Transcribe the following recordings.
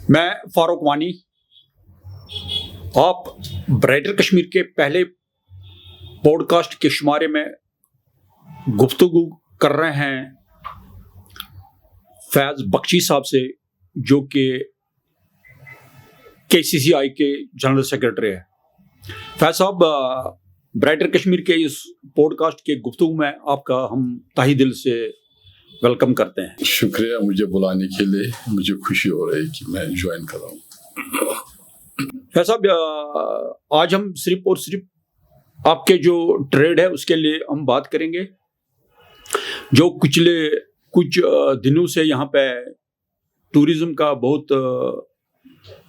میں فاروق وانی، آپ برائٹر کشمیر کے پہلے پوڈ کاسٹ کے شمارے میں گفتگو کر رہے ہیں فیض بخشی صاحب سے، جو کہ KCCI کے جنرل سیکرٹری ہے۔ فیض صاحب، برائٹر کشمیر کے اس پوڈ کاسٹ کے گفتگو میں آپ کا ہم تہہ دل سے ویلکم کرتے ہیں۔ شکریہ مجھے بلانے کے لیے، مجھے خوشی ہو رہی ہے کہ میں جوائن کر رہا ہوں۔ فیض صاحب، آج ہم صرف اور صرف آپ کے جو ٹریڈ ہے اس کے لیے ہم بات کریں گے، جو کچھ دنوں سے یہاں پہ ٹورزم کا بہت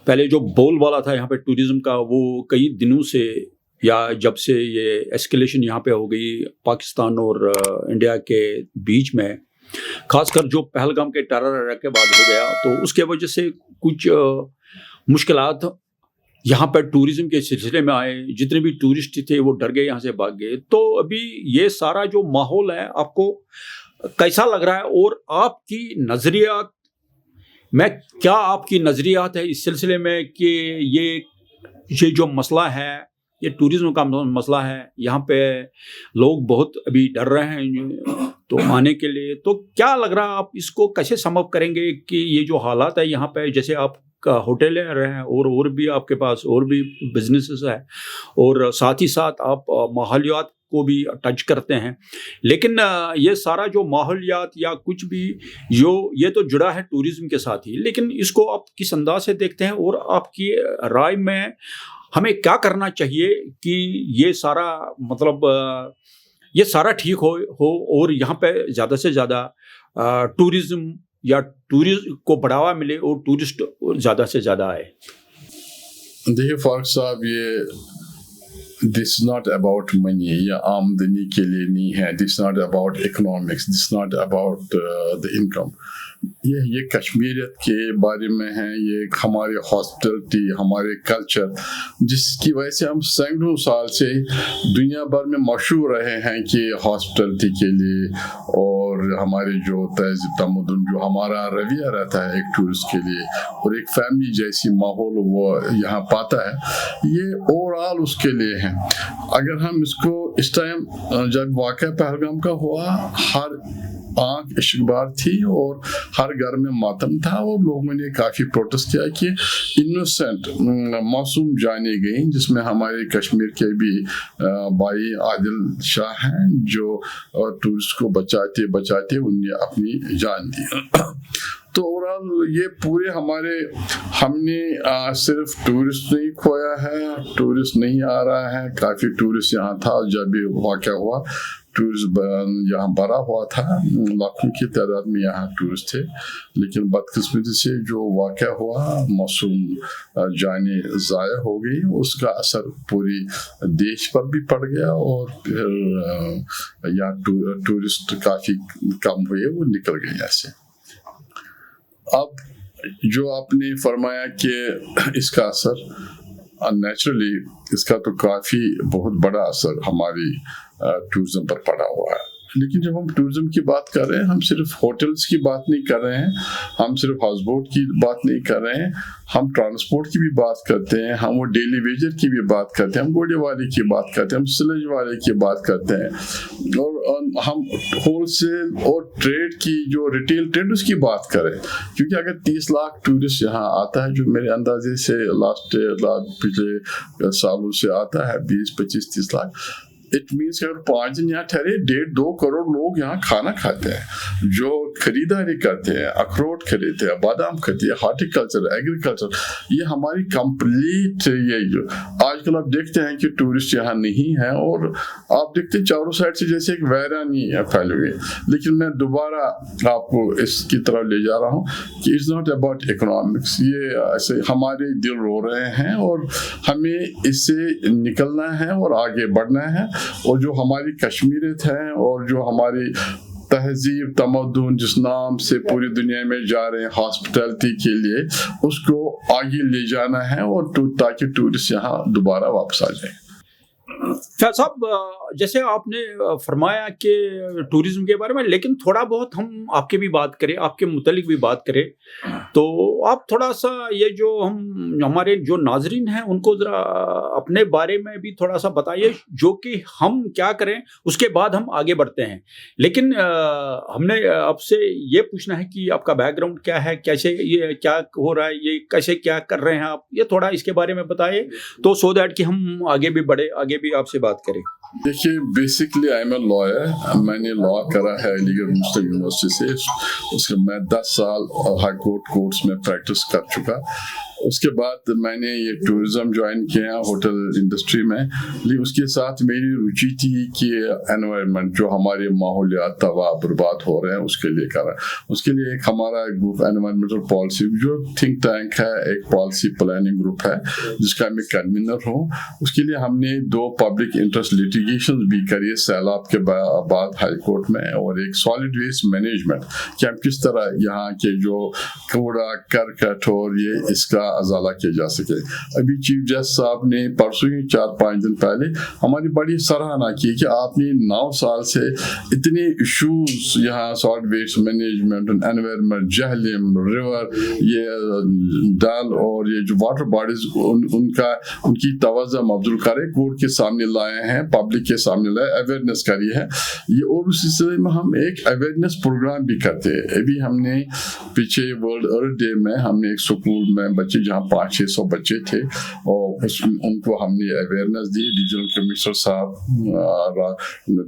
پہلے جو بول والا تھا یہاں پہ ٹورزم کا، وہ کئی دنوں سے یا جب سے یہ ایسکیلیشن یہاں پہ ہو گئی پاکستان اور انڈیا کے بیچ میں، خاص کر جو پہلگام کے ٹیرر اٹیک کے بعد ہو گیا، تو اس کے وجہ سے کچھ مشکلات یہاں پہ ٹورزم کے سلسلے میں آئے۔ جتنے بھی ٹورسٹ تھے وہ ڈر گئے، یہاں سے بھاگ گئے۔ تو ابھی یہ سارا جو ماحول ہے آپ کو کیسا لگ رہا ہے، اور آپ کی نظریات میں کیا آپ کی نظریات ہے اس سلسلے میں کہ یہ جو مسئلہ ہے، یہ ٹورزم کا مسئلہ ہے، یہاں پہ لوگ بہت ابھی ڈر رہے ہیں تو آنے کے لیے، تو کیا لگ رہا ہے آپ اس کو کیسے سم اپ کریں گے کہ یہ جو حالات ہے یہاں پہ، جیسے آپ کا ہوٹل رہے ہیں اور بھی آپ کے پاس اور بھی بزنسز ہے، اور ساتھ ہی ساتھ آپ ماحولیات کو بھی ٹچ کرتے ہیں، لیکن یہ سارا جو ماحولیات یا کچھ بھی یہ تو جڑا ہے ٹورزم کے ساتھ ہی، لیکن اس کو آپ کس انداز سے دیکھتے ہیں، اور آپ کی رائے میں ہمیں کیا کرنا چاہیے کہ یہ سارا یہ سارا ٹھیک ہو اور یہاں پہ زیادہ سے زیادہ ٹورزم یا ٹورزم کو بڑھاوا ملے اور ٹورسٹ زیادہ سے زیادہ آئے؟ دیکھیے فاروق صاحب، دس ناٹ اباؤٹ منی یا آمدنی کے لیے نہیں ہے، this not about economics, this not about the income, یہ کشمیریت کے بارے میں ہے، یہ ہمارے ہاسپٹلٹی، ہمارے کلچر، جس کی وجہ سے ہم سینکڑوں سال سے دنیا بھر میں مشہور رہے ہیں کہ ہاسپٹلٹی کے لیے، اور ہمارے جو تہذیب تمدن، جو ہمارا رویہ رہتا ہے ایک ٹورسٹ کے لیے، اور ایک فیملی جیسی ماحول وہ یہاں پاتا ہے، یہ اوور آل اس کے لیے ہے۔ اگر ہم اس کو اس ٹائم جب واقعہ پہلگام کا ہوا، ہر آنکھ اشکبار تھی اور ہر گھر میں ماتم تھا، اور لوگوں نے کافی پروٹیسٹ کیا کہ انوسینٹ معصوم جانیں گئیں، جس میں ہمارے کشمیر کے بھی بھائی عادل شاہ ہیں، جو ٹورسٹ کو بچاتے انہوں نے اپنی جان دی۔ تو اوورال یہ پورے ہم نے صرف ٹورسٹ نہیں کھویا ہے، ٹورسٹ نہیں آ رہا ہے، کافی ٹورسٹ یہاں تھا جب یہ واقعہ ہوا، ٹورسٹ یہاں بھرا ہوا تھا، لاکھوں کی تعداد میں یہاں ٹورسٹ تھے، لیکن بدقسمتی سے جو واقعہ ہوا، معصوم جانیں ضائع ہو گئی، اس کا اثر پوری دیش پر بھی پڑ گیا، اور پھر یہاں ٹورسٹ کافی کم ہوئے، وہ نکل گئے ایسے۔ اب جو آپ نے فرمایا کہ اس کا اثر نیچرلی، اس کا تو کافی بہت بڑا اثر ہماری ٹورزم پر پڑا ہوا ہے، لیکن جب ہم ٹورزم کی بات کر رہے ہیں، ہم صرف ہوٹلز کی بات نہیں کر رہے ہیں، ہم صرف ہاؤس بوٹ کی بات نہیں کر رہے ہیں، ہم ٹرانسپورٹ کی بھی بات کرتے ہیں، ہم وہ ڈیلی ویجر کی بھی بات کرتے ہیں، ہم گھوڑے والے کی بات کرتے ہیں، ہم سلیج والے کی بات کرتے ہیں، اور ہم ہول سیل اور ٹریڈ کی جو ریٹیل ٹریڈ اس کی بات کریں، کیونکہ اگر 30 لاکھ ٹورسٹ یہاں آتا ہے، جو میرے اندازے سے پچھلے سالوں سے آتا ہے، 20 25 30 لاکھ، اٹ مینس کہ اگر 5 دن یہاں ٹھہرے، 1.5-2 کروڑ لوگ یہاں کھانا کھاتے ہیں، جو خریداری کرتے ہیں، اخروٹ خریدتے ہیں، بادام خریدتے ہیں، ہارٹیکلچر، ایگریکلچر، یہ ہماری کمپلیٹ جو آج کل آپ دیکھتے ہیں کہ ٹورسٹ یہاں نہیں ہے، اور آپ دیکھتے ہیں چاروں سائڈ سے جیسے ایک ویرانی ہے پھیلی ہوئی۔ لیکن میں دوبارہ آپ کو اس کی طرف لے جا رہا ہوں کہ اٹس ناٹ اباؤٹ اکنامکس، یہ ایسے ہمارے دل رو رہے ہیں، اور ہمیں اس سے نکلنا ہے اور آگے بڑھنا ہے، اور جو ہماری کشمیریت ہے اور جو ہماری تہذیب تمدن جس نام سے پوری دنیا میں جا رہے ہیں ہاسپٹلٹی کے لیے، اس کو آگے لے جانا ہے، اور تاکہ ٹورسٹ یہاں دوبارہ واپس آ جائیں۔ فیض صاحب جیسے آپ نے فرمایا کہ ٹورزم کے بارے میں، لیکن تھوڑا بہت ہم آپ کے بھی بات کریں، آپ کے متعلق بھی بات کریں، تو آپ تھوڑا سا یہ جو ہمارے جو ناظرین ہیں ان کو ذرا اپنے بارے میں بھی تھوڑا سا بتائیے، جو کہ ہم کیا کریں اس کے بعد ہم آگے بڑھتے ہیں. لیکن ہم نے آپ سے یہ پوچھنا ہے کہ آپ کا بیک گراؤنڈ کیا ہے، کیسے یہ کیا ہو رہا ہے، یہ کیسے کیا کر رہے ہیں آپ، یہ تھوڑا اس کے بارے میں بتائیے تو سو دیٹ کہ ہم آگے بھی بڑھے، آگے بھی آپ سے بات کریں. دیکھیے basically I am a lawyer. میں نے لا کرا ہے علی گڑھ مسلم یونیورسٹی سے. اس کے میں 10 سال ہائی کورٹس میں پریکٹس کر چکا. اس کے بعد میں نے یہ ٹورزم جوائن کیا ہوٹل انڈسٹری میں. لیکن اس کے ساتھ میری رچی تھی کہ انوائرمنٹ جو ہمارے ماحولیات تباہ برباد ہو رہے ہیں اس کے لیے کرا. اس کے لیے ایک ہمارا گروپ انوائرمنٹل پالیسی جو تھنک ٹینک ہے، ایک پالیسی پلاننگ گروپ ہے جس کا میں کنوینر ہوں. اس کے لیے ہم نے 2 پبلک انٹرسٹ لیٹیگیشن بھی کری سیلاب کے بعد ہائی کورٹ میں، اور ایک سالڈ ویسٹ مینجمنٹ کہ ہم کس طرح یہاں کے جو کوڑا کرکٹ اور یہ اس کا ازالہ کیا جا سکے. ابھی چیف جسٹس صاحب نے پرسوں ہی 4-5 دن پہلے ہماری بڑی سراہنا کی کہ آپ نے 9 سال سے اتنے ایشوز یہاں solid waste management, environment, Jhelum river, یہ ڈال اور یہ جو واٹر باڈیز ان کی توجہ مبذول کرے کورٹ کے سامنے لائے ہیں، پبلک کے سامنے لائے، اویئرنیس کری ہے یہ. اور اس سلسلے میں ہم ایک اویئرنیس پروگرام بھی کرتے ہیں. ابھی ہم نے پیچھے ورلڈ ارتھ ڈے میں ہم نے ایک اسکول میں بچے جہاں 500-600 بچے تھے اور ان کو ہم نے اویئرنیس دی. ریجنل کمشنر صاحب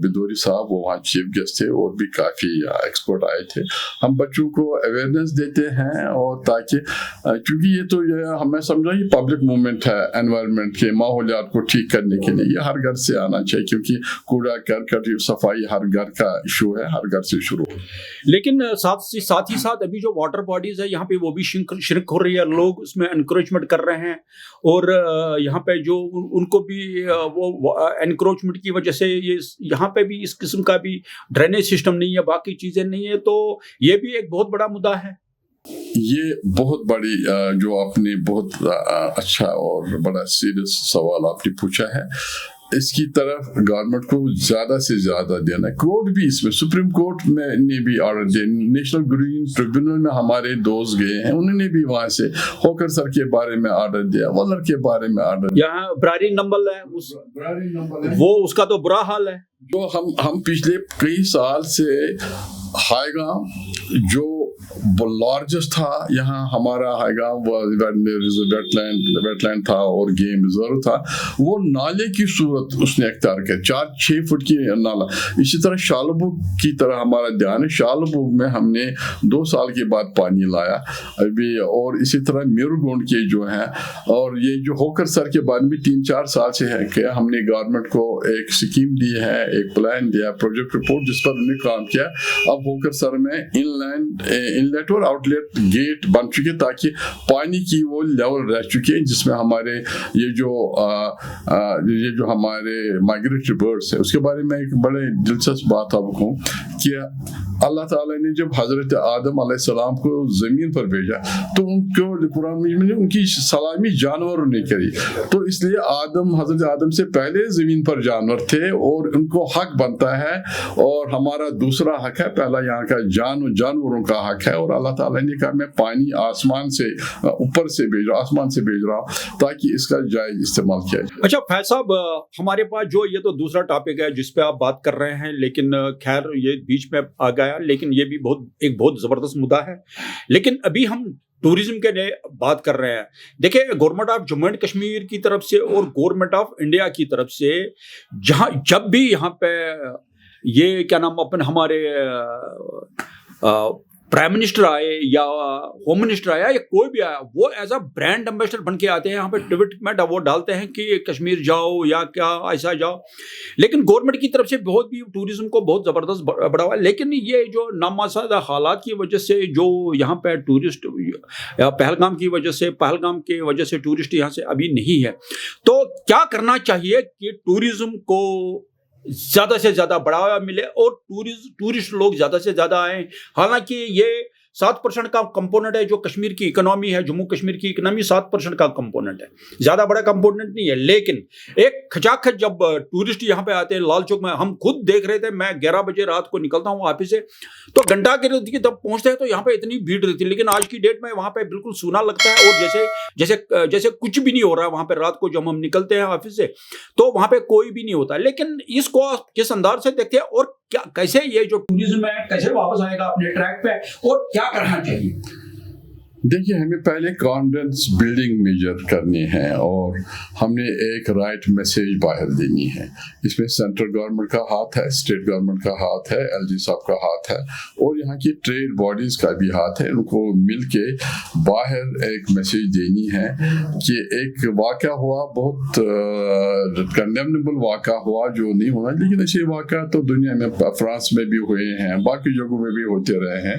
بدوری صاحب وہ وہاں چیف گیسٹ تھے، اور بھی کافی ایکسپرٹ آئے تھے. ہم بچوں کو اویئرنیس دیتے ہیں اور تاکہ کیونکہ یہ تو ہمیں سمجھا یہ پبلک موومنٹ ہے انوائرمنٹ کے ماحولیات کو ٹھیک کرنے کے لیے. یہ ہر گھر سے آنا چاہیے کیونکہ کوڑا کرکٹ صفائی ہر گھر کا ایشو ہے، ہر گھر سے شروع. لیکن ساتھ ہی ساتھ ابھی جو واٹر باڈیز ہے یہاں پہ وہ بھی شرک ہو رہی ہے، لوگ اس میں انکروچمنٹ کر رہے ہیں، اور یہاں پہ جو ان کو بھی وہ انکروچمنٹ کی وجہ سے یہاں پہ بھی اس قسم کا بھی ڈرینیج سسٹم نہیں ہے، باقی چیزیں نہیں ہے. تو یہ بھی ایک بہت بڑا مدعا ہے. یہ بہت بڑی جو آپ نے بہت اچھا اور بڑا سیریس سوال آپ نے پوچھا ہے. اس کی طرف گورنمنٹ کو زیادہ سے زیادہ دینا ہے. کورٹ بھی اس میں سپریم کورٹ میں نے بھی آرڈر دیا، نیشنل گرین ٹریبیونل میں ہمارے دوست گئے ہیں، انہوں نے بھی وہاں سے ہوکر سر کے بارے میں آرڈر دیا، ولر کے بارے میں آرڈر دیا. یہاں براری نمبل ہے وہ اس کا تو برا حال ہے. جو ہم پچھلے کئی سال سے ہائی گام جو لارجسٹ تھا یہاں ہمارا ہائی گام ویٹ لینڈ تھا اور گیم ریزرو تھا، وہ نالے کی صورت اس نے اختیار کیا، 4-6 فٹ کی نالا. اسی طرح شالبوگ کی طرح ہمارا دھیان ہے. شالبوگ میں ہم نے 2 سال کے بعد پانی لایا ابھی، اور اسی طرح میروگونڈ کے جو ہیں، اور یہ جو ہوکر سر کے بعد بھی 3-4 سال سے ہے کہ ہم نے گورنمنٹ کو ایک سکیم دی ہے، ایک پلان دیا، پروجیکٹ رپورٹ جس پر انہوں نے کام کیا. اب ہوکر سر میں انلیٹ اور آؤٹ لیٹ گیٹ بن چکے تاکہ پانی کی وہ لیول رہ چکے جس میں ہمارے یہ جو ہمارے مائگریٹری برڈس ہیں. اس کے بارے میں ایک بڑے دلچسپ بات آپ کو کہ اللہ تعالیٰ نے جب حضرت آدم علیہ السلام کو زمین پر بھیجا تو ان کو قرآن میں ان کی سلامی جانوروں نے کری، تو اس لیے حضرت آدم سے پہلے زمین پر جانور تھے اور ان کو حق بنتا ہے، اور ہمارا دوسرا حق ہے پہلا یہاں کا جانوروں کا حق ہے. اور اللہ تعالیٰ نے کہا میں پانی آسمان سے اوپر سے بھیج رہا ہوں، آسمان سے بھیج رہا ہوں تاکہ اس کا جائز استعمال کیا جائے. اچھا فیض صاحب، ہمارے پاس جو یہ تو دوسرا ٹاپک ہے جس پہ آپ بات کر رہے ہیں، لیکن خیر یہ بیچ میں آ گیا، لیکن یہ بھی ایک بہت زبردست مدعا ہے. لیکن ابھی ہم ٹورزم کے لیے بات کر رہے ہیں. دیکھیں government of Jammu and Kashmir کی طرف سے اور گورنمنٹ آف انڈیا کی طرف سے جب بھی یہاں پہ یہ کیا نام ہمارے پرائم منسٹر آئے یا ہوم منسٹر آیا یا کوئی بھی آیا، وہ ایز اے برانڈ ایمبیسڈر بن کے آتے ہیں. یہاں پہ ٹویٹ میں وہ ڈالتے ہیں کہ کشمیر جاؤ یا کیا ایسا جاؤ. لیکن گورنمنٹ کی طرف سے بہت بھی ٹوریزم کو بہت زبردست بڑھاوا ہے. لیکن یہ جو نامساعدہ حالات کی وجہ سے جو یہاں پہ ٹورسٹ پہلگام کی وجہ سے ٹورسٹ یہاں سے ابھی نہیں ہے. تو کیا کرنا چاہیے کہ ٹورزم کو زیادہ سے زیادہ بڑھاوا ملے اور ٹورسٹ لوگ زیادہ سے زیادہ آئیں؟ حالانکہ یہ 7% کا کمپوننٹ ہے جو کشمیر کی اکنامی ہے, جموں کشمیر کی اکنامی 7% کا کمپوننٹ ہے, زیادہ بڑا کمپوننٹ نہیں ہے. لیکن ایک کھچاکھچ جب ٹورسٹ یہاں پہ آتے ہیں لال چوک میں, ہم خود دیکھ رہے تھے, میں 11 بجے رات کو نکلتا ہوں آفس سے, تو گھنٹہ کے جب پہنچتے ہیں تو یہاں پہ اتنی بھیڑ رہتی ہے, لیکن آج کی ڈیٹ میں وہاں پہ بالکل سونا لگتا ہے, اور جیسے کچھ بھی نہیں ہو رہا ہے وہاں پہ. رات کو جب ہم نکلتے ہیں آفس سے تو وہاں پہ کوئی بھی نہیں ہوتا. لیکن اس کو کس انداز سے دیکھتے ہیں, اور کیا کیسے یہ جو ٹوریزم ہے کیسے واپس آئے گا اپنے ٹریک پہ, اور کیا کرنا چاہیے؟ دیکھیے, ہمیں پہلے کانفیڈنس بلڈنگ میجر کرنی ہے, اور ہم نے ایک رائٹ میسیج باہر دینی ہے. اس میں سینٹرل گورنمنٹ کا ہاتھ ہے, اسٹیٹ گورنمنٹ کا ہاتھ ہے, ایل جی صاحب کا ہاتھ ہے, اور یہاں کی ٹریڈ باڈیز کا بھی ہاتھ ہے. ان کو مل کے باہر ایک میسیج دینی ہے کہ ایک واقعہ ہوا, بہت کنڈیمنیبل واقعہ ہوا جو نہیں ہونا, لیکن ایسے واقعہ تو دنیا میں فرانس میں بھی ہوئے ہیں, باقی جگہوں میں بھی ہوتے رہے ہیں,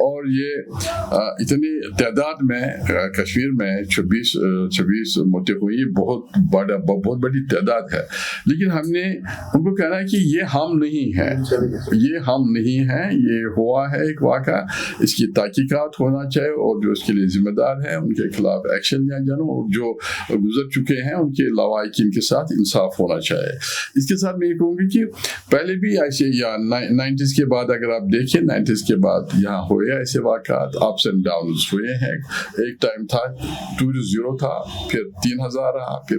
اور یہ اتنی تعداد میں کشمیر میں 26 موتیں ہوئی, بہت بڑی تعداد ہے. لیکن ہم نے ان کو کہنا ہے کہ یہ ہم نہیں ہیں, یہ ہم نہیں ہیں, یہ ہوا ہے ایک واقعہ, اس کی تحقیقات ہونا چاہیے, اور جو اس کے لیے ذمہ دار ہیں ان کے خلاف ایکشن لیا جانا, اور جو گزر چکے ہیں ان کے لواحقین کے ساتھ انصاف ہونا چاہیے. اس کے ساتھ میں یہ کہوں گی کہ پہلے بھی ایسے, یا 90s کے بعد اگر آپ دیکھیں 90s کے بعد یہاں ہوئے ایسے واقعات, اپس اینڈ ڈاؤنز ہوئے ہیں. ایک ٹائم تھا ٹورسٹ زیرو تھا, پھر 3,000 رہا, پھر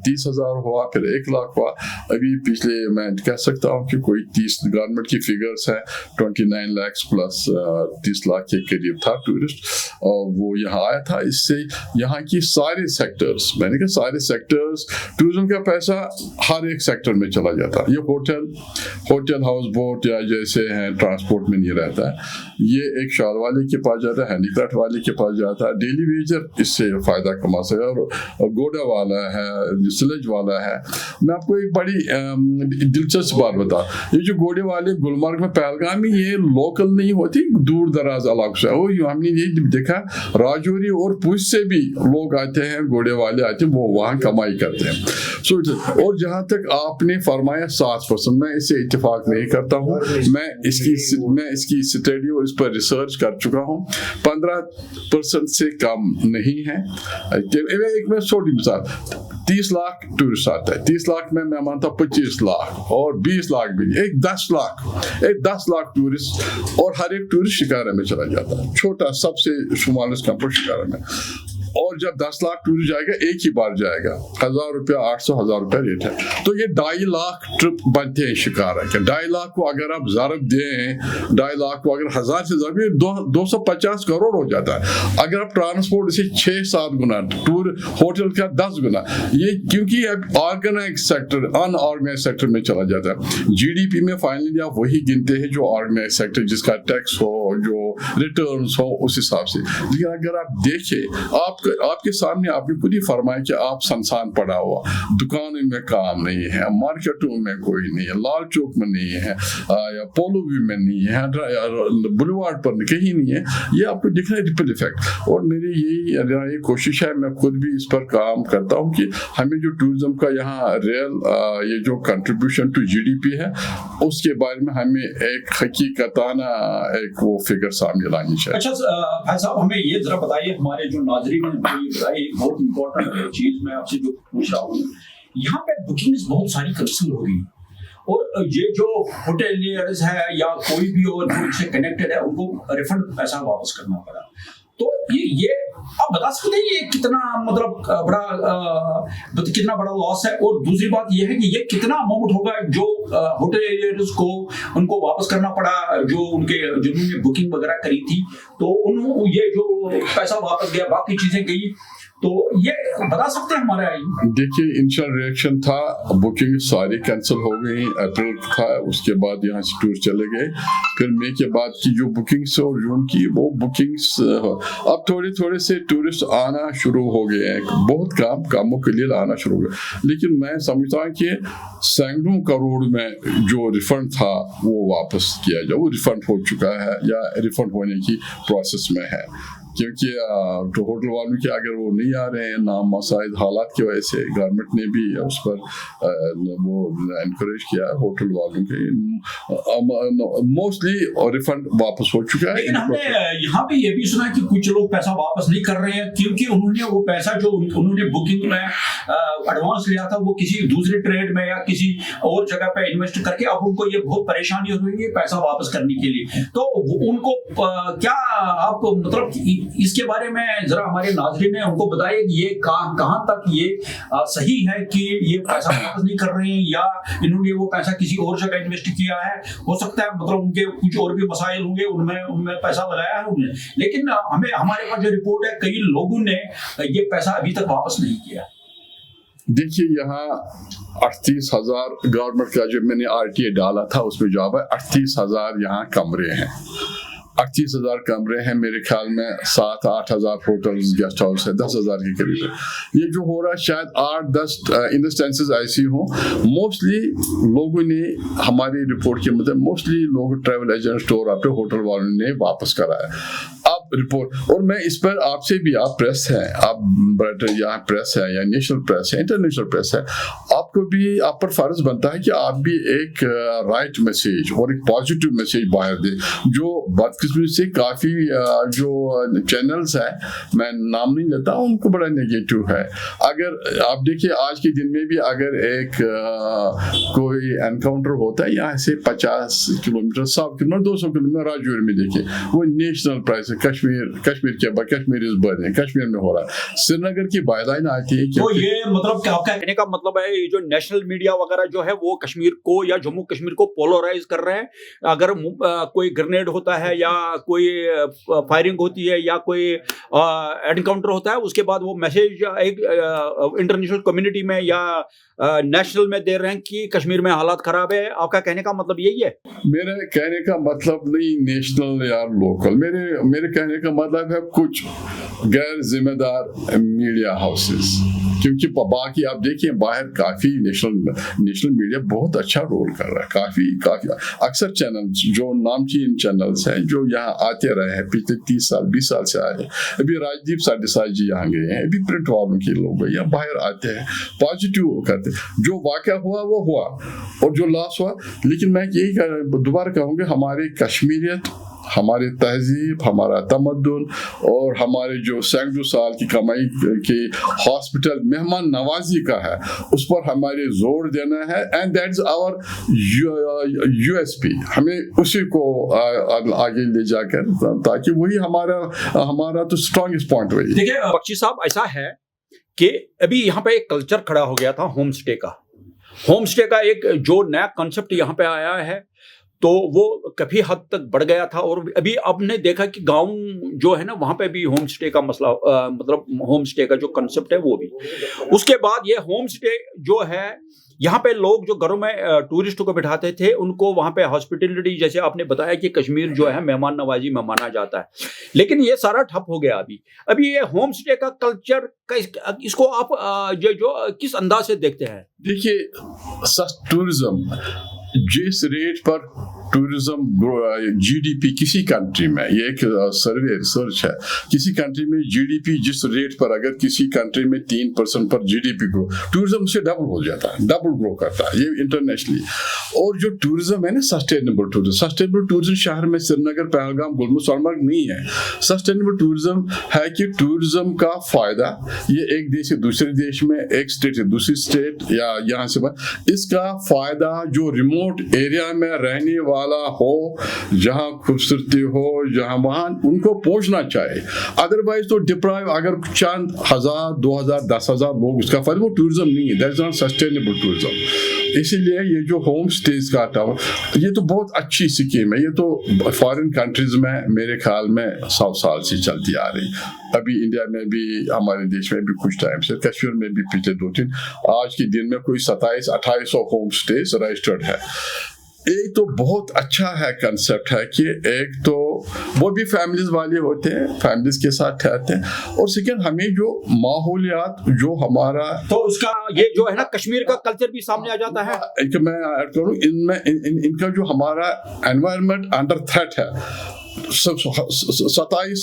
30,000 ہوا, پھر 1 لاکھ ہوا. ابھی پچھلے میں کہہ سکتا ہوں کہ کوئی 30 گورنمنٹ کی فگرز ہیں, 29 لاکھ پلس 30 لاکھ کے قریب تھا ٹورسٹ, اور وہ یہاں آیا تھا. اس سے یہاں کی سارے سیکٹرز, میں نے کہا سارے سیکٹرز, ٹورزم کا پیسہ ہر ایک سیکٹر میں چلا جاتا. یہ ہوٹل ہاؤس بوٹ یا جیسے ہیں ٹرانسپورٹ میں نہیں رہتا ہے, یہ ایک شال والے کے پاس جاتا ہے, ہینڈی کرافٹ والے کے پاس جاتا ہے, ڈیلی ویجر اس سے فائدہ کما سکے, اور گوڈا والا ہے, سلج والا ہے. میں آپ کو ایک بڑی دلچسپ بات بتا, یہ جو گوڈے والے گلمرگ میں پہلگام میں, یہ لوکل نہیں ہوتی, دور دراز علاقوں سے. اور ہم نے یہ دیکھا راجوری اور پوچھ سے بھی لوگ آتے ہیں, گوڈے والے آتے ہیں, وہ وہاں کمائی کرتے ہیں. اور جہاں تک آپ نے فرمایا 7%, میں اس سے اتفاق نہیں کرتا ہوں. میں اس کی اسٹڈی اور اس پر ریسرچ کر چکا ہوں. 15% سے کم نہیں ہے. ایک میں چھوٹی مثال, 30 لاکھ ٹورسٹ آتا ہے, 30 لاکھ میں مانتا 25 لاکھ اور 20 لاکھ بھی نہیں, ایک 10 لاکھ ٹورسٹ, اور ہر ایک ٹورسٹ شکارا میں چلا جاتا ہے, چھوٹا سب سے شمالس کمپور شکارا میں. اور جب 10 لاکھ ٹورسٹ جائے گا, ایک ہی بار جائے گا, 1,000 روپیہ 800,000 روپیہ ریٹ ہے. تو یہ 2.5 لاکھ ٹرپ بنتے ہیں شکارا کے. 2.5 لاکھ کو اگر آپ ضرب دیں, 2.5 لاکھ کو اگر 1,000 سے ضرب دیں, 250 کروڑ ہو جاتا ہے. اگر آپ ٹرانسپورٹ سے 6-7 گنا, ٹور ہوٹل کا 10 گنا, یہ کیونکہ اب آرگنائز سیکٹر ان آرگنائز سیکٹر میں چلا جاتا ہے. جی ڈی پی میں فائنلی آپ وہی گنتے ہیں جو آرگنائز سیکٹر, جس کا ٹیکس ہو, جو ریٹرنز ہو, اس حساب سے. لیکن اگر آپ دیکھیں, آپ کے سامنے آپ نے خود ہی فرمایا کہ آپ سنسان پڑا ہوا, دکانوں میں کام نہیں ہے, مارکیٹوں میں کوئی نہیں ہے, لال چوک میں نہیں ہے, یا پولو ویو میں نہیں ہے, بلوارڈ پر کہیں نہیں ہے. یہ آپ کو دکھ رہا ہے ریپل ایفیکٹ. اور میری یہی کوشش ہے, میں خود بھی اس پر کام کرتا ہوں کہ ہمیں جو ٹورزم کا یہاں ریئل یہ جو contribution to G D P ہے, اس کے بارے میں ہمیں ایک حقیقتانہ ایک وہ فگر سامنے لانی چاہیے. اچھا بھائی صاحب, ہمیں یہ ذرا بتائیے, ہمارے جو ناظرین ہیں بہت امپورٹنٹ چیز میں آپ سے جو پوچھ رہا ہوں, یہاں پہ بکنگز بہت ساری کینسل ہو گئی, اور یہ جو ہوٹلیئرز ہے یا کوئی بھی اور جو سے کنیکٹڈ ہے, ان کو ریفنڈ پیسہ واپس کرنا پڑا. تو یہ آپ بتا سکتے ہیں یہ کتنا مطلب کتنا بڑا لاس ہے؟ اور دوسری بات یہ ہے کہ یہ کتنا اماؤنٹ ہوگا جو ہوٹلیئرز کو ان کو واپس کرنا پڑا, جو ان کے جنہوں نے بکنگ وغیرہ کری تھی, تو یہ جو پیسہ واپس گیا, باقی چیزیں گئی, تو یہ بتا سکتے ہیں ہمارے آئی؟ دیکھیے, انیشل ریئیکشن تھا, بکنگ ساری کینسل ہو گئی. اپریل تھا, اس کے بعد یہاں سے ٹور چلے گئے. پھر مئی کے بعد کی جو بکنگس اور جون کی, وہ بکنگس اب تھوڑے سے ٹورسٹ آنا شروع ہو گئے ہیں, بہت کاموں کے لیے آنا شروع ہو گئے. لیکن میں سمجھتا ہوں کہ سینکڑوں کروڑ میں جو ریفنڈ تھا وہ واپس کیا جائے. وہ ریفنڈ ہو چکا ہے یا ریفنڈ ہونے کی پروسیس میں ہے. کیونکہ ہوٹل والوں کے اگر وہ نہیں آ رہے ہیں نامساعد حالات کی وجہ سے گورنمنٹ نے بھی اس پر وہ انکریج کیا ہوٹل والوں کے موسٹلی ریفنڈ واپس ہو چکا ہے. لیکن ہم نے یہاں پہ یہ بھی سنا کہ کچھ لوگ پیسہ واپس نہیں کر رہے ہیں کیونکہ انہوں نے وہ پیسہ جو انہوں نے بکنگ میں ایڈوانس لیا تھا وہ کسی دوسرے ٹریڈ میں یا کسی اور جگہ پہ انویسٹ کر کے اب ان کو یہ بہت پریشانی ہو رہی ہے پیسہ واپس کرنے کے لیے. تو ان کو کیا آپ مطلب اس کے بارے میں ذرا ہمارے ناظرین نے ان کو بتائیے کہ یہ کہاں تک یہ صحیح ہے کہ یہ پیسہ واپس نہیں کر رہے ہیں یا انہوں نے وہ پیسہ کسی اور جگہ انویسٹ کیا ہے. ہو سکتا ہے مطلب ان کے کچھ اور بھی مسائل ہوں گے ان میں پیسہ لگایا ہے انہوں نے, لیکن ہمارے پاس جو رپورٹ ہے کئی لوگوں نے یہ پیسہ ابھی تک واپس نہیں کیا. دیکھیے یہاں 38,000 گورنمنٹ کا جو میں نے RTA ڈالا تھا اس میں جواب ہے 38,000 یہاں کمرے ہیں. 38,000 کمرے ہیں, میرے خیال میں 7-8 ہزار ہوٹلز گیسٹ ہاؤس ہے, 10,000 کے قریب ہے. یہ جو ہو رہا ہے شاید 8-10 انسٹینسز ایسی ہوں. موسٹلی لوگوں نے ہماری رپورٹ کے مطابق موسٹلی لوگ ٹریول ایجنٹ ٹور آپ ہوٹل والوں نے واپس کرایا. اب رپورٹ اور میں اس پر آپ سے بھی, آپ پریس ہیں, آپ یہاں پریس ہے یا نیشنل پریس ہے انٹرنیشنل پریس ہے, آپ کو بھی آپ پر فرض بنتا ہے کہ آپ بھی ایک رائٹ میسیج اور ایک پازیٹیو میسیج باہر دیں. جو بدقسمتی سے کافی جو چینلز ہیں میں نام نہیں لیتا ان کو بڑا نیگیٹو ہے. اگر آپ دیکھیں آج کے دن میں بھی اگر ایک کوئی انکاؤنٹر ہوتا ہے یہاں سے 50 کلومیٹر 100 کلومیٹر 200 کلومیٹر راجور میں دیکھیں وہ نیشنل پرائس کشمیر کے بعد کشمیر از برننگ کشمیر میں ہو رہا ہے. سری نگر کی بائی لائن آتی ہے تو یہ مطلب کہ آپ کا کہنے کا مطلب ہے یہ جو نیشنل میڈیا وغیرہ جو ہے وہ کشمیر کو یا جموں کشمیر کو پولرائز کر رہے ہیں. اگر کوئی گرنیڈ ہوتا ہے یا کوئی فائرنگ ہوتی ہے یا کوئی انکاؤنٹر ہوتا ہے اس کے بعد وہ میسج ایک انٹرنیشنل کمیونٹی میں یا نیشنل میں دے رہے ہیں کہ کشمیر میں حالات خراب ہے. آپ کا کہنے کا مطلب یہی ہے؟ میرے کہنے کا مطلب نہیں نیشنل یا لوکل, میرے کہنے کا مطلب ہے کچھ غیر ذمہ دار میڈیا ہاؤسز, کیونکہ باقی آپ دیکھیں باہر کافی نیشنل میڈیا بہت اچھا رول کر رہا ہے. کافی اکثر چینل جو نامچین چینلز ہیں جو یہاں آتے رہے ہیں پچھلے 30 سال 20 سال سے آئے ہیں. ابھی راجدیپ سردیسائی جی یہاں گئے ہیں, ابھی پرنٹ والوں کے لوگ یہاں باہر آتے ہیں پازیٹیو کرتے. جو واقعہ ہوا وہ ہوا اور جو لاس ہوا, لیکن میں یہی دوبارہ کہوں گا ہماری کشمیریت, ہماری تہذیب, ہمارا تمدن اور ہمارے جو سینکڑوں سال کی کمائی کی ہاسپٹل مہمان نوازی کا ہے اس پر ہمارے زور دینا ہے. And that is our USP. ہمیں اسی کو آگے لے جا کر تاکہ وہی ہمارا تو اسٹرانگسٹ پوائنٹ وہی. دیکھیے بخشی صاحب ایسا ہے کہ ابھی یہاں پہ ایک کلچر کھڑا ہو گیا تھا ہوم اسٹے کا. ہوم اسٹے کا ایک جو نیا کنسپٹ یہاں پہ آیا ہے تو وہ کافی حد تک بڑھ گیا تھا اور ابھی اب نے دیکھا کہ گاؤں جو ہے نا وہاں پہ بھی ہوم اسٹے کا مسئلہ مطلب ہوم اسٹے کا جو کنسپٹ ہے وہ بھی. اس کے بعد یہ ہوم اسٹے جو ہے یہاں پہ لوگ جو گھروں میں ٹورسٹ کو بٹھاتے تھے ان کو وہاں پہ ہاسپٹلٹی جیسے آپ نے بتایا کہ کشمیر جو ہے مہمان نوازی میں مانا جاتا ہے, لیکن یہ سارا ٹھپ ہو گیا. ابھی یہ ہوم اسٹے کا کلچر اس کو آپ جو کس انداز سے دیکھتے ہیں؟ دیکھیے ٹورزم جس ریٹ پر ٹورزم GDP کسی کنٹری میں, یہ ایک سروے ریسرچ ہے, کسی کنٹری میں GDP جس ریٹ پر اگر کسی کنٹری میں 3% پر GDP گرو, ٹورزم سے ڈبل ہو جاتا ہے, ڈبل گرو کرتا ہے یہ انٹرنیشنلی. اور جو ٹورزم ہے نا سسٹینیبل ٹورزم شہر میں سری نگر پہلگام گلمرگ سونمرگ نہیں ہے. سسٹینیبل ٹورزم ہے کہ ٹورزم کا فائدہ یہ ایک دیش سے دوسرے دیش میں, ایک اسٹیٹ سے دوسری اسٹیٹ یا یہاں سے اس کا فائدہ جو ریموٹ ایریا میں رہنے والا ہو, جہاں خوبصورتی ہو, جہاں وہاں ان کو پہنچنا چاہیے. ادروائز تو ڈپرائیو اگر چند 1000 2000 10,000 لوگ اس کا فائدہ, وہ ٹورزم نہیں ہے, that is not sustainable tourism. اسی لیے یہ جو ہوم اسٹیز کا یہ تو بہت اچھی اسکیم ہے. یہ تو فارن کنٹریز میں میرے خیال میں 100 سال سے چلتی آ رہی. ابھی انڈیا میں بھی ہمارے دیش میں بھی کچھ ٹائم سے, کشمیر میں بھی پچھلے 2-3 آج کے دن میں کوئی 2700-2800 ہوم اسٹیز رجسٹرڈ ہے. ایک تو بہت اچھا ہے کنسپٹ ہے کہ ایک تو وہ بھی فیملیز والے ہوتے ہیں, فیملیز کے ساتھ ٹھہرتے ہیں, اور سیکنڈ ہمیں جو ماحولیات جو ہمارا تو اس کا یہ جو ہے نا کشمیر کا کلچر بھی سامنے آ جاتا ہے. میں ایڈ کروں ان کا جو ہمارا انوائرمنٹ انڈر تھریٹ ہے, 2728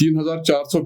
3400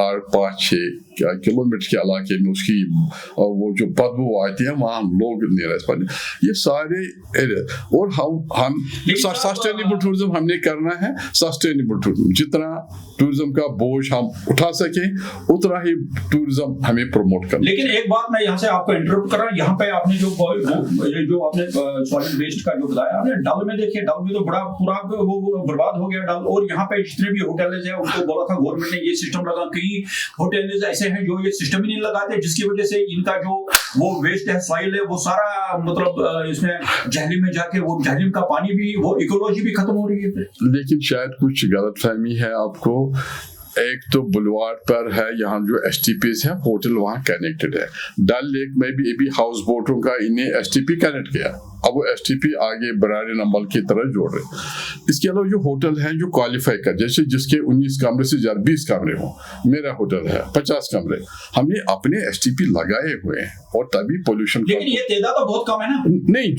8, 5, 6 کلومیٹر کے علاقے میں اس کی وہ جو بدبو آتی ہے وہاں لوگ نہیں رہ پاتے. یہ سارے اور ہم سسٹینیبل ٹورزم ہم نے کرنا ہے. سسٹینیبل ٹورزم جتنا ٹورزم کا بوجھ ہم اٹھا سکیں اتنا ہی ٹورزم ہمیں پروموٹ کرنا. لیکن ایک بات میں یہاں سے آپ کو انٹرپٹ کر رہا ہوں, یہاں پہ آپ نے جو آپ نے سالڈ ویسٹ کا جو بتایا, آپ نے ڈل میں دیکھیے, ڈل میں تو بڑا پورا وہ برباد ہو گیا ڈل. اور یہاں پہ جتنے بھی ہوٹلز ہیں ان کو بولا تھا گورنمنٹ نے یہ سسٹم لگا, کئی ہوٹلز ایسے ہیں جو یہ سسٹم ہی نہیں لگاتے, جس کی وجہ سے ان کا جو وہ ویسٹ ہے سوائل ہے وہ سارا مطلب اس میں جہلم میں جا کے وہ جہلم کا پانی بھی وہ ایکولوجی بھی ختم ہو رہی ہے. لیکن شاید کچھ غلط فہمی ہے آپ کو. ایک تو بلوارڈ پر ہے یہاں جو ایس ٹی پیز ہیں, ہوٹل وہاں کنیکٹڈ ہے. ڈل لیک میں بھی ابھی ہاؤس بوٹوں کا انہیں ایس ٹی پی کنیکٹ کیا, اب وہ ایس ٹی پی آگے برائے نمبل کی طرح جوڑ رہے. اس کے علاوہ جو ہوٹل ہیں جو کوالیفائی کر, جیسے جس کے 19 کمرے سے 20 کمرے ہوں, میرا ہوٹل ہے 50 کمرے, ہم نے اپنے ایس ٹی پی لگائے ہوئے ہیں اور تبھی پولوشن. لیکن یہ تعداد تو بہت کم ہے نا. نہیں,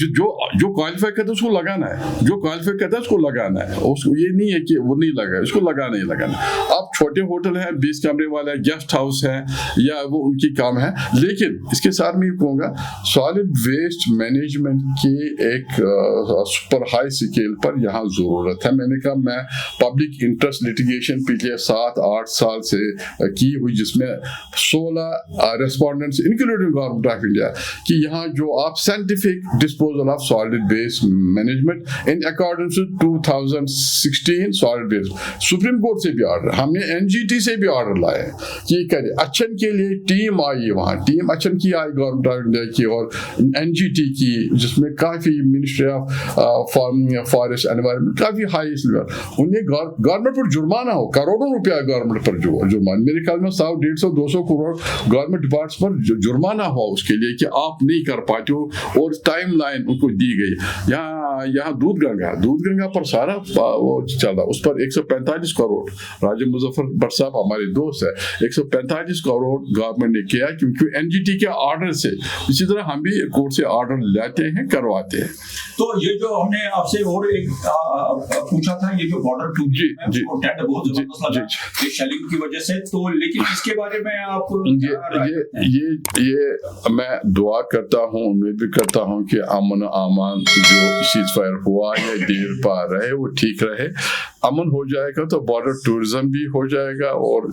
جو کوالیفائی کرتا ہے اس کو لگانا ہے, جو کوالیفائی کرتا ہے اس کو لگانا ہے. یہ نہیں ہے کہ وہ نہیں لگا, اس کو لگانا ہی لگانا. اب چھوٹے ہوٹل ہیں 20 کمرے والے, گیسٹ ہاؤس ہیں, یا وہ ان کی کام ہے. لیکن اس کے ساتھ میں یہ کہوں گا سالڈ ویسٹ مینجمنٹ کی ایک سپر ہائی اسکیل پر یہاں ضرورت ہے. میں نے کہا میں پبلک انٹرسٹ لٹیگیشن پچھلے 7-8 سال سے کی ہوئی, جس میں 16 respondents including government of India, کہ یہاں جو آپ scientific disposal of solid waste management in accordance 2016 solid waste, supreme court سے بھی آرڈر, ہم نے این جی ٹی سے بھی آرڈر لائے کہ یہ کرے. اچھن کے لیے ٹیم آئی, وہاں ٹیم اچھن کی آئی گورنمنٹ آف انڈیا کی اور این جی ٹی کی, جس میں کافی منسٹری آف فارسٹ انوائرمنٹ کافی ہائی لیول. انہیں گورنمنٹ پر جرمانہ ہو, کروڑوں روپیہ گورنمنٹ پر جرمانہ, میرے خیال میں 100, 150, 200 کروڑ گورنمنٹ ڈپارٹمنٹ پر جرمانہ ہوا اس کے لیے کہ آپ نہیں کر پاتے ہو, اور ٹائم لائن ان کو دی گئی. یہاں دودھ گنگا پر سارا وہ چل رہا, اس پر 145 کروڑ, راجہ مظفر بٹ صاحب ہمارے دوست ہے, 145 کروڑ گورنمنٹ نے کیا کیونکہ این جی ٹی کے آرڈر سے. اسی طرح ہم بھی کورٹ سے آرڈر لیتے ہیں, کرواتے ہیں. تو یہ جو ہم نے آپ سے اور ایک پوچھا تھا, یہ جو بارڈر ٹو ٹینڈر بہت زبردست لگا یہ شیلنگ کی وجہ سے, تو لیکن اس کے بارے میں آپ یہ میں دعا کرتا ہوں, امید بھی کرتا ہوں کہ امن و امان جو سیز فائر ہوا ہے دیر پا رہے وہ ٹھیک رہے. امن ہو جائے گا تو بارڈر ٹورزم بھی ہو جائے گا, اور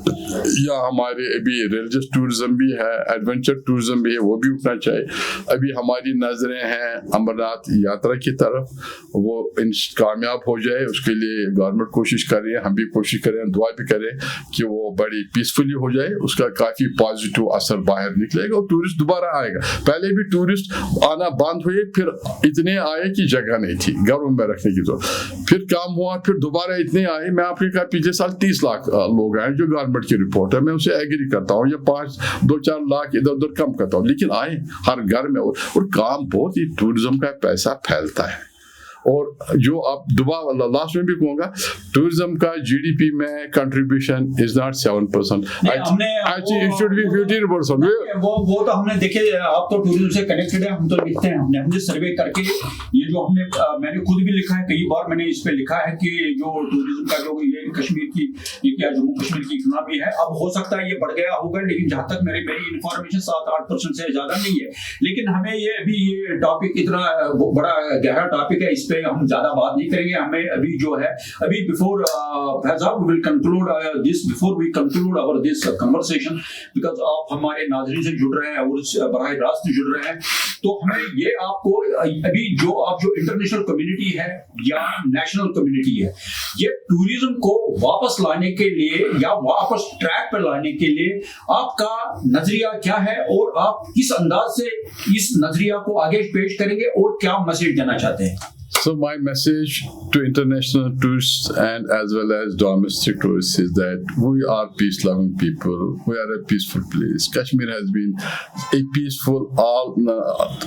یا ہمارے ابھی ریلیجس ٹورزم بھی ہے, ایڈونچر ٹورزم بھی ہے, وہ بھی اٹھنا چاہیے. ابھی ہماری نظریں ہیں امرناتھ یاترا کی طرف, وہ کامیاب ہو جائے اس کے لیے گورنمنٹ کوشش کر رہی ہے, ہم بھی کوشش کریں, دعا بھی کریں کہ وہ بڑی پیسفلی ہو جائے, اس کا کافی پازیٹیو اثر باہر نکلے گا اور ٹورسٹ دوبارہ آئے گا. پہلے بھی ٹورسٹ آنا بند ہوئے, پھر اتنے آئے کہ جگہ نہیں تھی گھروں میں رکھنے کی, تو پھر کام ہوا, پھر دوبارہ اتنے آئے. میں آپ کے کہا پچھلے سال 30 لاکھ لوگ آئے جو گورنمنٹ کی رپورٹ ہے, میں اسے ایگری کرتا ہوں, یا 2-4 لاکھ ادھر ادھر کم کرتا ہوں, لیکن آئے ہر گھر میں, اور کام بہت ہی ٹورزم کا پیسہ پھیلتا ہے. اور جو آپ دوبارہ لاسٹ میں بھی کہوں گا, ٹورزم کا جی ڈی پی میں contribution is not 7%, it should be 15%. وہ تو ہم نے دیکھے, آپ تو ٹورزم سے کنیکٹڈ ہیں, ہم تو لکھتے ہیں, ہم نے سروے کر کے یہ جو ہم نے, میں نے خود بھی لکھا ہے, کئی بار میں نے اس پہ لکھا ہے کہ جو ٹورزم کا جو یہ کشمیر کی, یہ کیا جموں کشمیر کی اکنامی ہے, اب ہو سکتا ہے یہ بڑھ گیا ہوگا, لیکن جہاں تک میری انفارمیشن 7-8% سے زیادہ نہیں ہے. لیکن ہمیں یہ ابھی یہ ٹاپک اتنا بڑا گہرا ٹاپک ہے, اس پہ ہم زیادہ بات نہیں کریں گے. ہمیں ابھی جو ہے ابھی بفور فیضاب we will conclude this, before we conclude اور دس کنورسیشن, بیکاز آپ ہمارے ناظرین سے جڑ رہے ہیں اور براہ راست جڑ رہے ہیں, تو ہمیں یہ آپ کو ابھی جو آپ جو انٹرنیشنل کمیونٹی ہے یا نیشنل کمیونٹی ہے, یہ ٹوریزم کو واپس لانے کے لیے یا واپس ٹریک پر لانے کے لیے آپ کا نظریہ کیا ہے, اور آپ کس انداز سے اس نظریہ کو آگے پیش کریں گے اور کیا میسج دینا چاہتے ہیں؟ So my message to international tourists and as well as domestic tourists is that we are peace-loving people. We are a peaceful place. Kashmir has been a peaceful all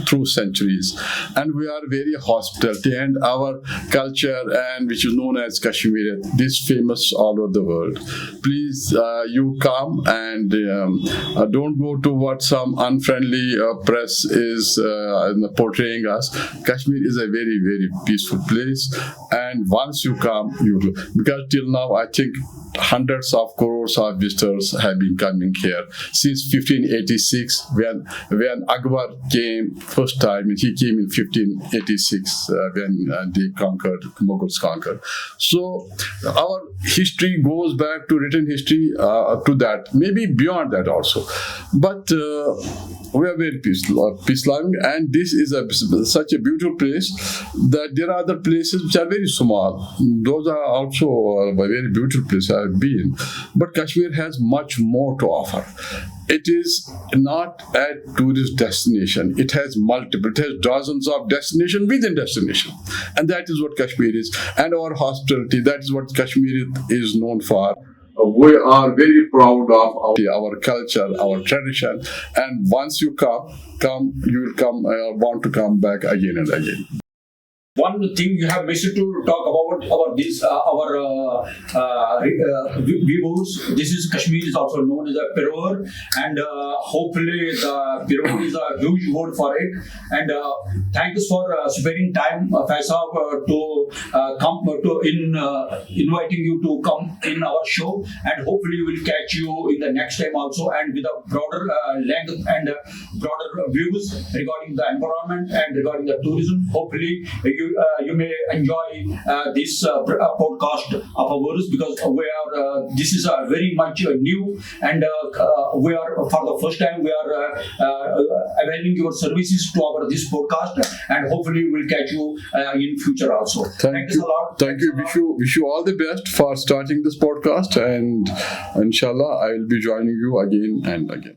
through centuries, and we are very hospitality, and our culture and which is known as Kashmir, this famous all over the world. Please, you come and don't go to what some unfriendly press is portraying us. Kashmir is a very, very peaceful place, and and once you come, because till now I think hundreds of crores of visitors have been coming here since 1586 when Akbar came first time. He came in 1586 when they conquered, Mughals conquered. So our history goes back to written history to that, maybe beyond that also. But we are very peace-loving, and this is such a beautiful place that there are other places which are very small. Those are also very beautiful places I've been. But Kashmir has much more to offer. It is not a tourist destination. It has multiple, it has dozens of destinations within destination. And that is what Kashmir is. And our hospitality, that is what Kashmir is known for. We are very proud of our culture, our tradition. And once you come, you will come, want to come back again and again. One thing you have missed to talk about viewers. This is Kashmir is also known as a Piror, and hopefully the Piror is a huge word for it. And thanks for sparing time, Faisal, to come to inviting you to come in our show, and hopefully we'll catch you in the next time also, and with a broader length and broader views regarding the environment and regarding the tourism. Hopefully you may enjoy this podcast of ours, because we are this is a very much new, and we are for the first time we are availing your services to our this podcast, and hopefully we'll catch you in future also. Thank you a lot. Thank you. Wish you all the best for starting this podcast, and inshallah I will be joining you again and again.